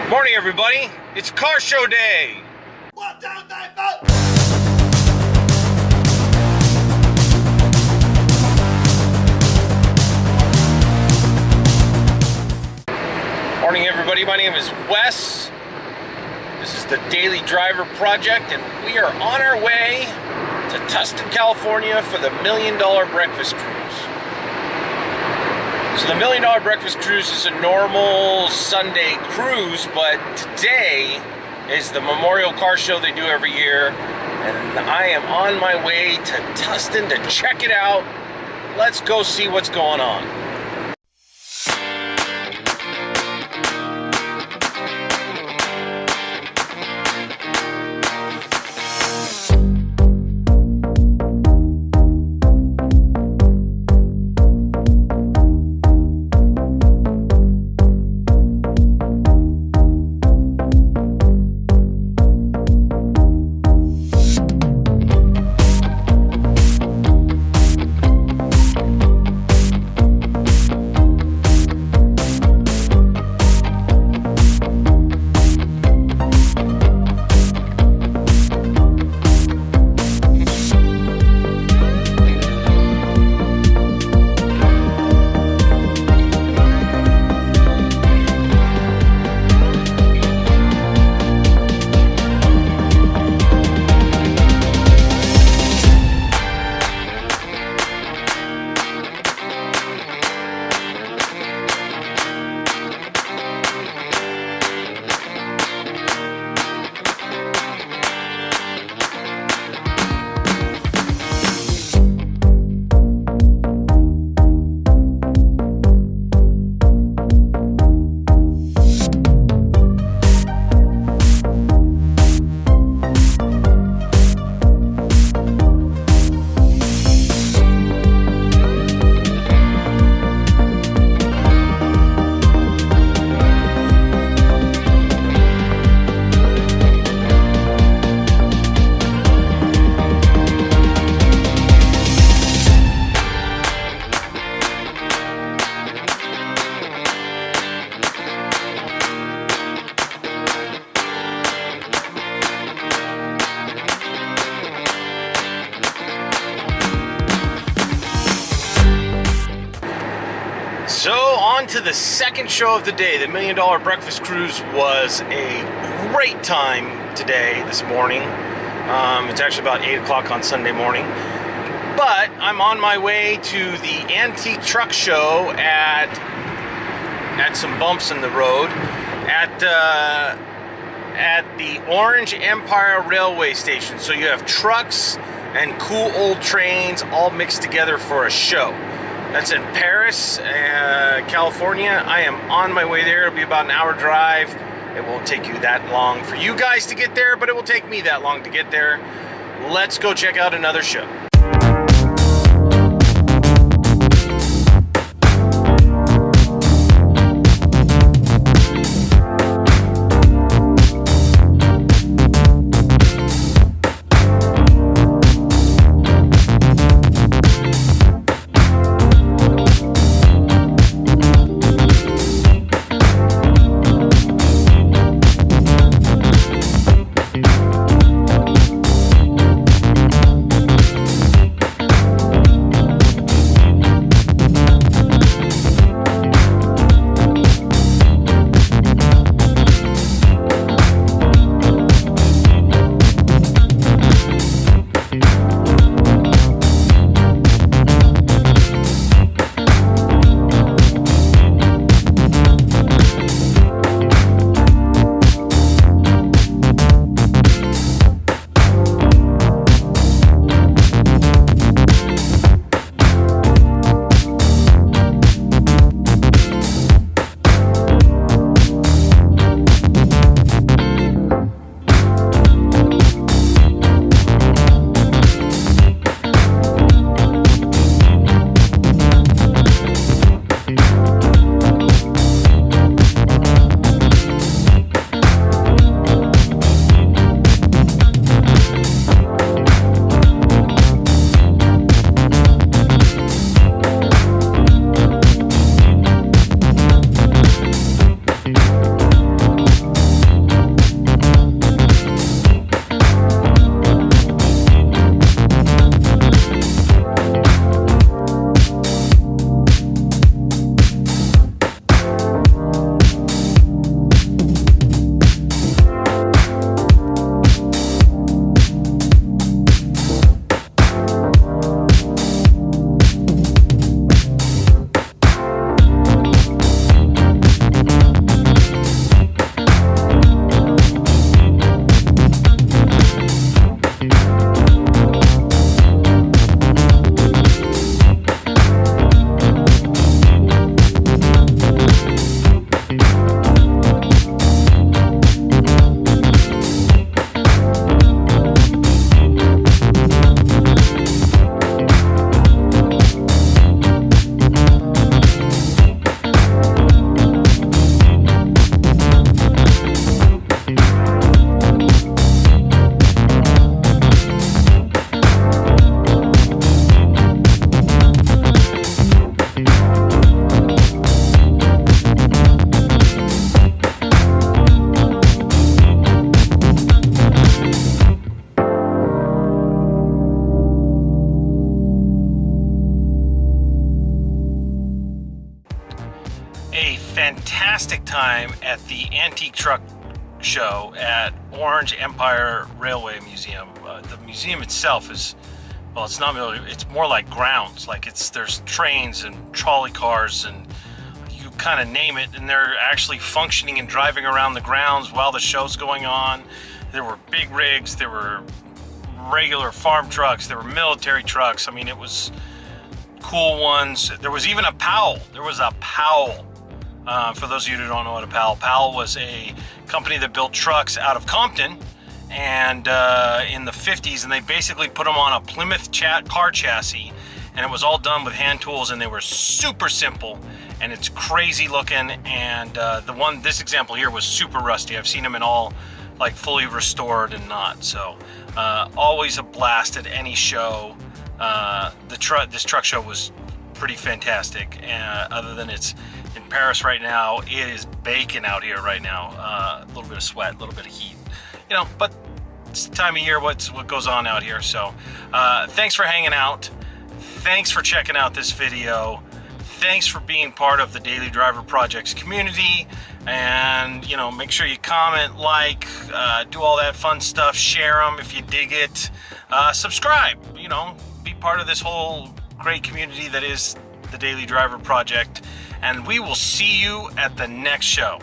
Morning, everybody. It's car show day. 1, 2, 3, 4. Morning, everybody. My name is Wes. This is the Daily Driver Project, and we are on our way to Tustin, California for the $1 Million Breakfast Cruise. So the $1 Million Breakfast Cruise is a normal Sunday cruise, but today is the Memorial Car Show they do every year, and I am on my way to Tustin to check it out. Let's go see what's going on. So on to the second show of the day. The $1 Million Breakfast Cruise was a great time this morning. It's actually about 8 o'clock on Sunday morning. But I'm on my way to the Antique Truck Show at some bumps in the road at the Orange Empire Railway Station. So you have trucks and cool old trains all mixed together for a show. That's in Paris, California. I am on my way there. It'll be about an hour drive. It won't take you that long for you guys to get there, but it will take me that long to get there. Let's go check out another show. at the Antique Truck Show at Orange Empire Railway Museum. The museum itself is, well, it's not really, it's more like grounds. Like there's trains and trolley cars and you kind of name it, and they're actually functioning and driving around the grounds while the show's going on. There were big rigs, there were regular farm trucks, there were military trucks. I mean, it was cool ones. There was even a Powell. There was a Powell. For those of you who don't know what a Powell was a company that built trucks out of Compton and in the 50s, and they basically put them on a Plymouth car chassis, and it was all done with hand tools, and they were super simple, and it's crazy looking. And this example here was super rusty. I've seen them in all like fully restored and not. So always a blast at any show. This truck show was pretty fantastic. Other than it's in Paris right now, it is baking out here right now. A little bit of sweat, a little bit of heat, but it's the time of year, what goes on out here. So thanks for hanging out. Thanks for checking out this video. Thanks for being part of the Daily Driver Projects community. And, make sure you comment, like, do all that fun stuff. Share them if you dig it. Subscribe, be part of this whole great community that is the Daily Driver Project. And we will see you at the next show.